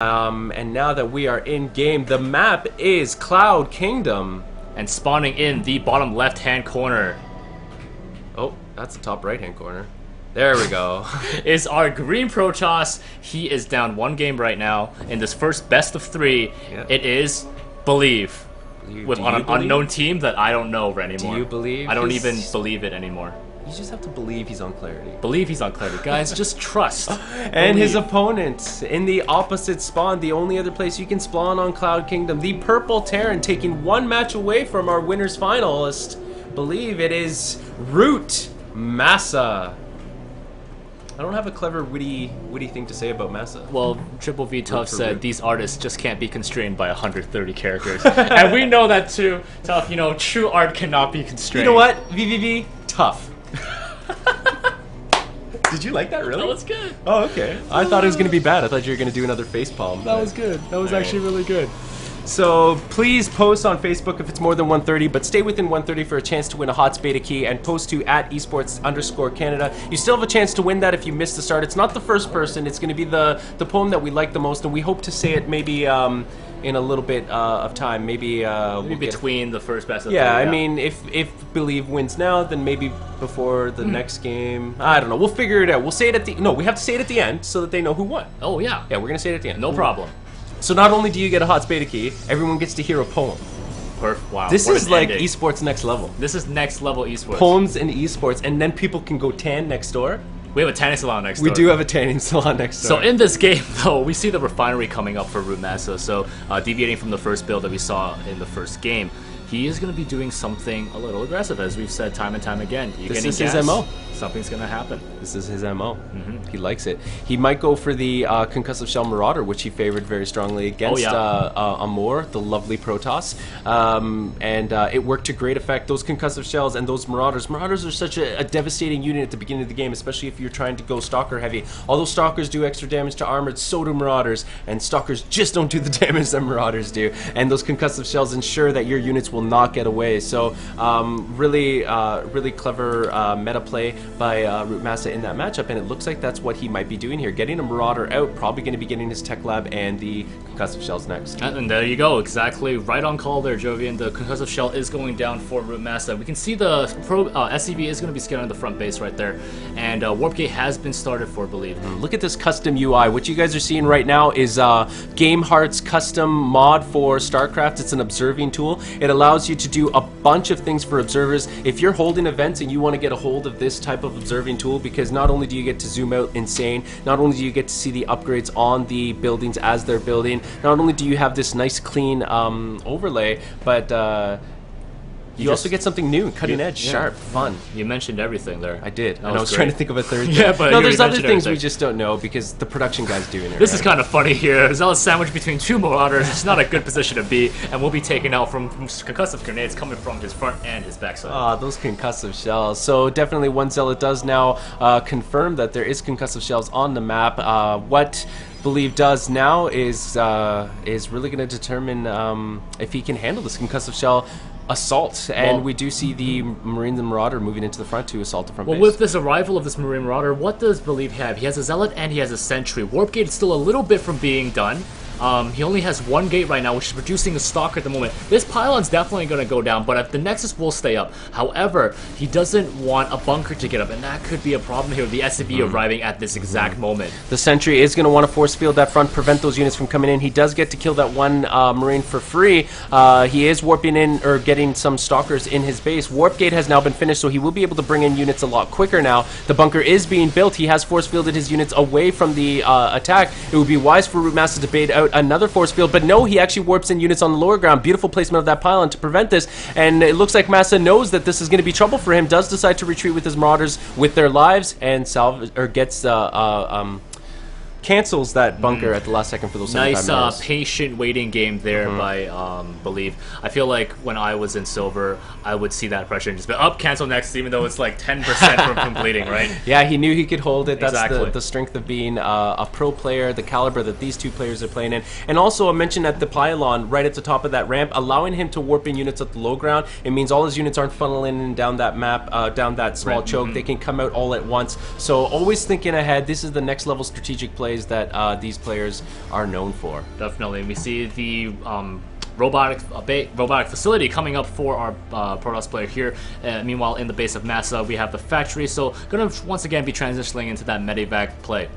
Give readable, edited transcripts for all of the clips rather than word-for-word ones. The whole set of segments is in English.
And now that we are in game, the map is Cloud Kingdom. And spawning in the bottom left-hand corner. Oh, that's the top right-hand corner. There we go. Is our green Protoss. He is down 1 game right now in this first best of 3. Yeah. It is Believe. With on an unknown team that I don't know anymore. Do you believe? I don't even believe it anymore. You just have to believe he's on Clarity. Believe he's on Clarity. Guys, just trust. And his opponent in the opposite spawn, the only other place you can spawn on Cloud Kingdom, the Purple Terran, taking 1 match away from our winner's finalist. Believe it is ROOTMaSa. I don't have a clever, witty thing to say about Masa. Well, Triple V Tough said these artists just can't be constrained by 130 characters. And we know that too. Tough, you know, true art cannot be constrained. You know what? VVV, tough. Did you like that, really? That was good. Oh, okay. I thought it was going to be bad. I thought you were going to do another facepalm. That was good. That was actually really good. So please post on Facebook if it's more than 130, but stay within 130 for a chance to win a HOTS beta key, and post to @esports_Canada. You still have a chance to win that if you miss the start. It's not the first person. It's going to be the poem that we like the most, and we hope to say it maybe in a little bit of time. Maybe between the first best of yeah, three, I mean, if Believe wins now, then maybe before the next game. I don't know. We'll figure it out. We'll say it at the... No, we have to say it at the end so that they know who won. Oh, yeah. Yeah, we're going to say it at the end. No problem. So not only do you get a HOTS beta key, everyone gets to hear a poem. Wow. This is like esports next level. This is next level esports. Poems in esports, and then people can go tan next door. We have a tanning salon next door. We do have a tanning salon next door. So in this game, though, we see the refinery coming up for ROOTMaSa. So deviating from the first build that we saw in the first game, he is going to be doing something a little aggressive, as we've said time and time again. This is his MO. Something's going to happen. This is his MO. He likes it. He might go for the Concussive Shell Marauder, which he favored very strongly against Amor, the lovely Protoss. And it worked to great effect. Those Concussive Shells and those Marauders. Marauders are such a devastating unit at the beginning of the game, especially if you're trying to go Stalker heavy. Although Stalkers do extra damage to Armored, so do Marauders. And Stalkers just don't do the damage that Marauders do. And those Concussive Shells ensure that your units will not get away. So really clever meta play by ROOTMaSa in that matchup, and it looks like that's what he might be doing here. Getting a Marauder out, probably going to be getting his Tech Lab and the Concussive Shells next. And there you go, exactly right on call there, Jovian. The Concussive Shell is going down for ROOTMaSa. We can see the SCV is going to be scanning on the front base right there, and Warp Gate has been started for Believe. Look at this custom UI. What you guys are seeing right now is GameHeart's custom mod for StarCraft. It's an observing tool. It allows you to do a bunch of things for observers. If you're holding events and you want to get a hold of this type of observing tool, because not only do you get to zoom out insane, not only do you get to see the upgrades on the buildings as they're building, not only do you have this nice clean overlay, but you also get something new, cutting edge, sharp, fun. You mentioned everything there. I did, and I was trying to think of a third thing. Yeah, but no, there's other things we just don't know because the production guy's doing it. This is kind of funny here. Zealous sandwich between 2 Marauders. It's not a good position to be, and we'll be taken out from concussive grenades coming from his front and his backside. Ah, those concussive shells. So definitely one Zealot does now confirm that there is concussive shells on the map. What Believe does now is really going to determine if he can handle this concussive shell assault, and we do see the Marine and Marauder moving into the front to assault the front base. With this arrival of this Marine Marauder, what does Believe have? He has a Zealot and he has a Sentry. Warp Gate is still a little bit from being done. He only has 1 gate right now, which is producing a Stalker at the moment. This pylon's definitely going to go down, but the Nexus will stay up. However, he doesn't want a bunker to get up, and that could be a problem here with the SCV arriving at this exact moment. The Sentry is going to want to force field that front, prevent those units from coming in. He does get to kill that 1 Marine for free. He is warping in, or getting some Stalkers in his base. Warp Gate has now been finished, so he will be able to bring in units a lot quicker now. The bunker is being built. He has force fielded his units away from the attack. It would be wise for ROOTMaSa to bait out another force field, but no, he actually warps in units on the lower ground. Beautiful placement of that pylon to prevent this, and it looks like Masa knows that this is going to be trouble for him, does decide to retreat with his Marauders with their lives, and gets cancels that bunker at the last second for those 75 nice patient waiting game there by Believe. I feel like when I was in Silver, I would see that pressure and just be up, cancel next, even though it's like 10% from completing, right? Yeah, he knew he could hold it. That's exactly the strength of being a pro player, the caliber that these two players are playing in. And also I mentioned at the pylon right at the top of that ramp, allowing him to warp in units at the low ground. It means all his units aren't funneling in down that map, down that small choke. They can come out all at once. So always thinking ahead. This is the next level strategic play. plays that these players are known for. Definitely. We see the robotic facility coming up for our Protoss player here. Meanwhile, in the base of Masa, we have the factory. So, gonna once again be transitioning into that medevac play.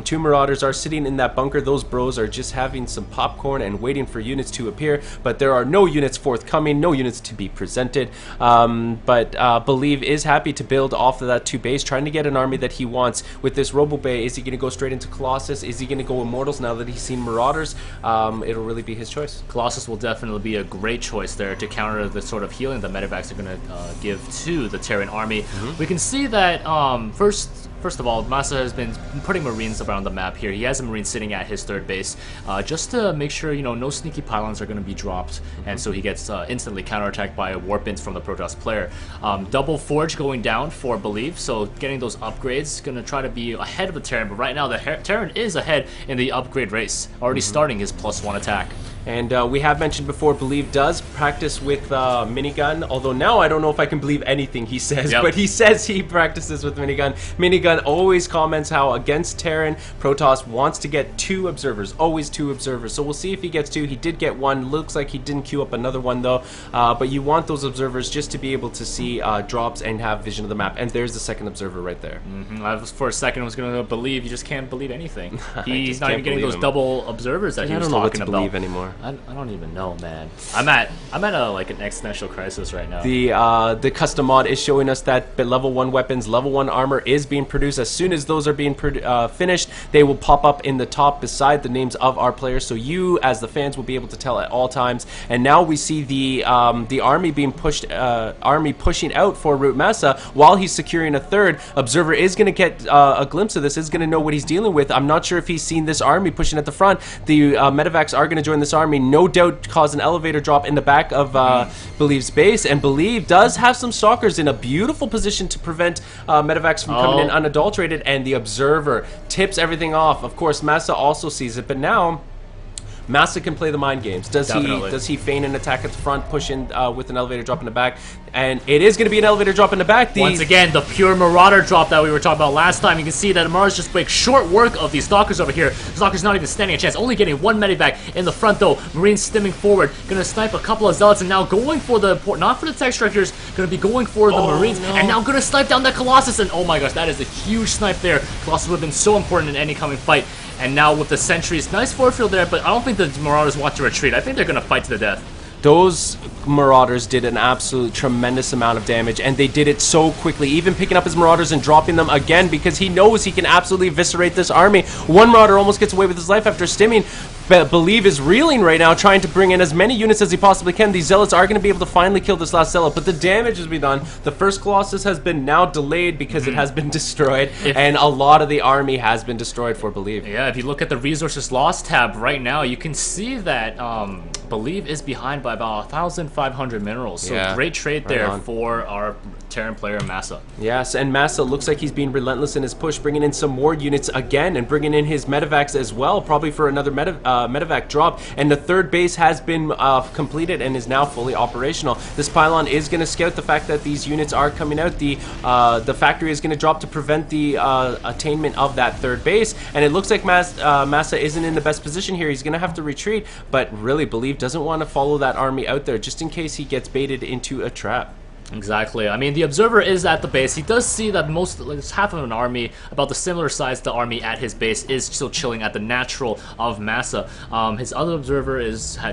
Two Marauders are sitting in that bunker. Those bros are just having some popcorn and waiting for units to appear, but there are no units forthcoming, no units to be presented. But Believe is happy to build off of that 2 base, trying to get an army that he wants. With this Robo Bay, is he going to go straight into Colossus? Is he going to go Immortals now that he's seen Marauders? It'll really be his choice. Colossus will definitely be a great choice there to counter the sort of healing that medevacs are going to give to the Terran army. We can see that First of all, Masa has been putting Marines around the map here. He has a Marine sitting at his 3rd base, just to make sure, you know, no sneaky pylons are going to be dropped, and so he gets instantly counterattacked by Warpins from the Protoss player. Double Forge going down for Believe, so getting those upgrades, going to try to be ahead of the Terran, but right now the Terran is ahead in the upgrade race, already starting his +1 attack. And we have mentioned before, Believe does practice with minigun, although now I don't know if I can believe anything he says, but he says he practices with minigun. Minigun always comments how against Terran, Protoss wants to get 2 observers, always 2 observers. So we'll see if he gets 2. He did get 1. Looks like he didn't queue up another one though. But you want those observers just to be able to see drops and have vision of the map. And there's the 2nd observer right there. For a second I was going to believe, you just can't believe anything. He's not even getting those double observers that he was talking about. I don't know what to believe anymore. I don't even know, man. I'm at like an existential crisis right now. The custom mod is showing us that level 1 weapons, level 1 armor is being produced. As soon as those are being finished, they will pop up in the top beside the names of our players, so you as the fans will be able to tell at all times. And now we see the army being pushing out for ROOTMaSa while he's securing a 3rd. Observer is going to get a glimpse of this, is going to know what he's dealing with. I'm not sure if he's seen this army pushing at the front. The medevacs are going to join this army, no doubt cause an elevator drop in the back of Believe's base, and Believe does have some stalkers in a beautiful position to prevent medevacs from coming in unadulterated, and the observer tips everything off. Of course, Masa also sees it, but now Masa can play the mind games. Does he feign an attack at the front, push in with an elevator drop in the back? And it is going to be an elevator drop in the back. Once again, the pure Marauder drop that we were talking about last time. You can see that Marauders just break short work of these Stalkers over here. The Stalker's not even standing a chance. Only getting 1 medevac in the front though. Marines stimming forward. Going to snipe a couple of Zealots and now going for the port. Not for the Tech Strikers. Going to be going for the Marines. No. And now going to snipe down the Colossus. And oh my gosh, that is a huge snipe there. Colossus would have been so important in any coming fight. And now with the sentries, nice forward field there, but I don't think the Marauders want to retreat. I think they're going to fight to the death. Those Marauders did an absolute tremendous amount of damage, and they did it so quickly, even picking up his Marauders and dropping them again because he knows he can absolutely eviscerate this army. One Marauder almost gets away with his life after stimming. Believe is reeling right now, trying to bring in as many units as he possibly can. These Zealots are going to be able to finally kill this last Zealot, but the damage has been done. The first Colossus has been now delayed because it has been destroyed, and a lot of the army has been destroyed for Believe. Yeah, if you look at the resources lost tab right now, you can see that Believe is behind by about 1,500 minerals. So great trade there for our Terran player Masa. Yes, and Masa looks like he's being relentless in his push, bringing in some more units again and bringing in his medevacs as well, probably for another medevac drop. And the 3rd base has been completed and is now fully operational. This pylon is going to scout the fact that these units are coming out. The factory is going to drop to prevent the attainment of that 3rd base, and it looks like Masa isn't in the best position here. He's going to have to retreat, but really Believe doesn't want to follow that army out there just in case he gets baited into a trap. Exactly. I mean, the Observer is at the base. He does see that half of an army, about the similar size the army at his base, is still chilling at the natural of Masa. His other Observer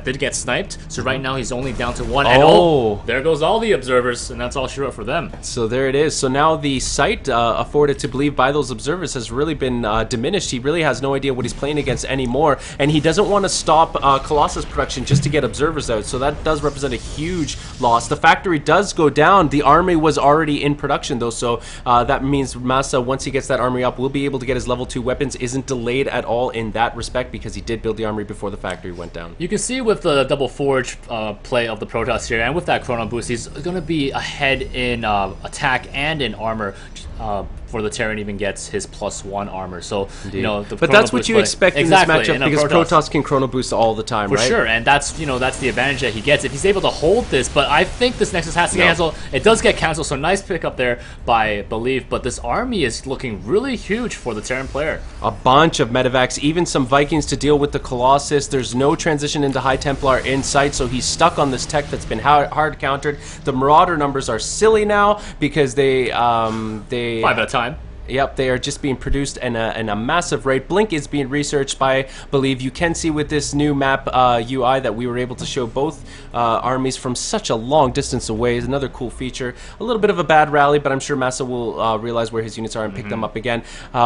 did get sniped, so right now he's only down to 1. And there goes all the Observers, and that's all she wrote for them. So there it is. So now the sight afforded to Believe by those Observers has really been diminished. He really has no idea what he's playing against anymore, and he doesn't want to stop Colossus production just to get Observers out, so that does represent a huge loss. The factory does go down. The army was already in production though, so that means Masa, once he gets that army up, will be able to get his level 2 weapons. Isn't delayed at all in that respect because he did build the army before the factory went down. You can see with the double forge play of the Protoss here, and with that chrono boost, he's going to be ahead in attack and in armor. before the Terran even gets his +1 armor. So, Indeed. you know, the but that's what you expect in this matchup because Protoss can chrono boost all the time, for right? sure, and that's, you know, that's the advantage that he gets if he's able to hold this. But I think this Nexus has to get canceled. It does get canceled, so nice pickup there by Believe. But this army is looking really huge for the Terran player. A bunch of medevacs, even some Vikings to deal with the Colossus. There's no transition into High Templar in sight, so he's stuck on this tech that's been hard countered. The Marauder numbers are silly now because they 5 at a time. Yep, they are just being produced in a massive rate. Blink is being researched by Believe. You can see with this new map UI that we were able to show both armies from such a long distance away. Is another cool feature. A little bit of a bad rally, but I'm sure Masa will realize where his units are and pick them up again.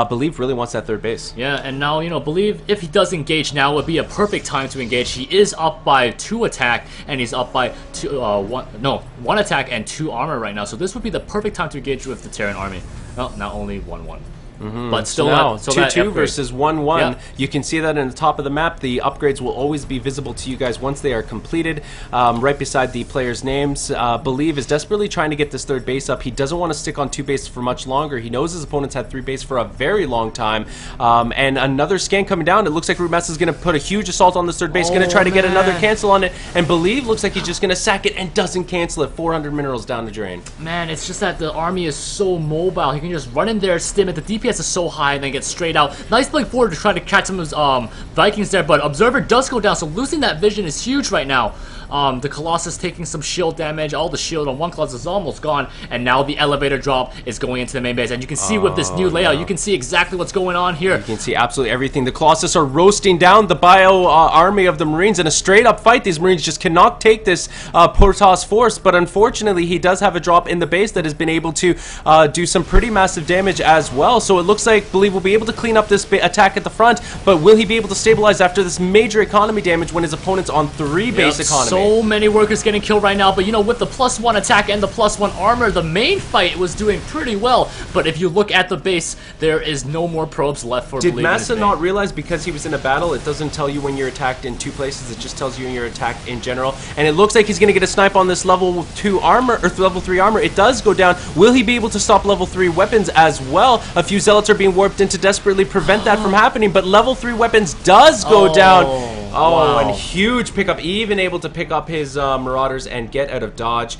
Believe really wants that third base. Yeah, and now, you know, Believe, if he does engage now, would be a perfect time to engage. He is up by 2 attack, and he's up by 1 attack and 2 armor right now. So this would be the perfect time to engage with the Terran army. Well, now only 1-1. But still, so now, so 2-2 versus 1-1. Yeah. You can see that in the top of the map. The upgrades will always be visible to you guys once they are completed, right beside the players' names. Believe is desperately trying to get this third base up. He doesn't want to stick on 2 bases for much longer. He knows his opponents had 3 bases for a very long time. And another scan coming down. It looks like ROOTMaSa is going to put a huge assault on this third base. Going to try to get another cancel on it. And Believe looks like he's just going to sack it and doesn't cancel it. 400 minerals down the drain. Man, it's just that the army is so mobile. He can just run in there, stim it. The DPS is so high, and then get straight out. Nice blink forward to try to catch some of his Vikings there, but Observer does go down, so losing that vision is huge right now. The Colossus taking some shield damage. All the shield on one Colossus is almost gone, and now the elevator drop is going into the main base. And you can see with this new layout, you can see exactly what's going on here. You can see absolutely everything. The Colossus are roasting down the bio army of the Marines in a straight-up fight. These Marines just cannot take this Protoss force, but unfortunately, he does have a drop in the base that has been able to do some pretty massive damage as well. So it looks like Believe will be able to clean up this attack at the front, but will he be able to stabilize after this major economy damage when his opponent's on 3 base economy? So many workers getting killed right now, but you know, with the +1 attack and the +1 armor, the main fight was doing pretty well. But if you look at the base, there is no more probes left for Believe. Did Masa not realize because he was in a battle, it doesn't tell you when you're attacked in 2 places, it just tells you when you're attacked in general? And it looks like he's going to get a snipe on this level 2 armor, or level 3 armor. It does go down. Will he be able to stop level 3 weapons as well? A few zealots are being warped in to desperately prevent that from happening, but level 3 weapons does go down. Wow. And huge pickup, even able to pick up his Marauders and get out of dodge.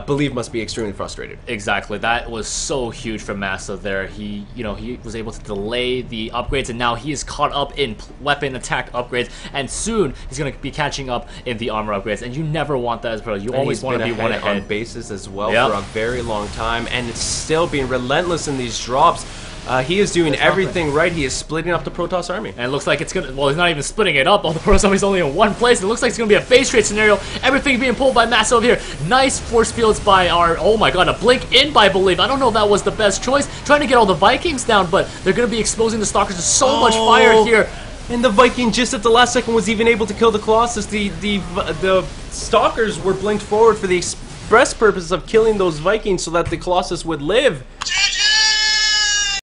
Believe must be extremely frustrated. Exactly, that was so huge for Masa there. He, you know, he was able to delay the upgrades, and now he is caught up in weapon attack upgrades, and soon he's going to be catching up in the armor upgrades. And you never want that as pro. You always want to be one ahead on bases as well for a very long time, and it's still being relentless in these drops. He is doing everything right. He is splitting up the Protoss army. And it looks like it's going to... Well, he's not even splitting it up. All the Protoss army is only in one place. It looks like it's going to be a base trade scenario. Everything being pulled by Masa over here. Nice force fields by our... Oh my god, a blink in by Believe. I don't know if that was the best choice. Trying to get all the Vikings down, but they're going to be exposing the Stalkers to so much fire here. And the Viking just at the last second was even able to kill the Colossus. The Stalkers were blinked forward for the express purpose of killing those Vikings so that the Colossus would live.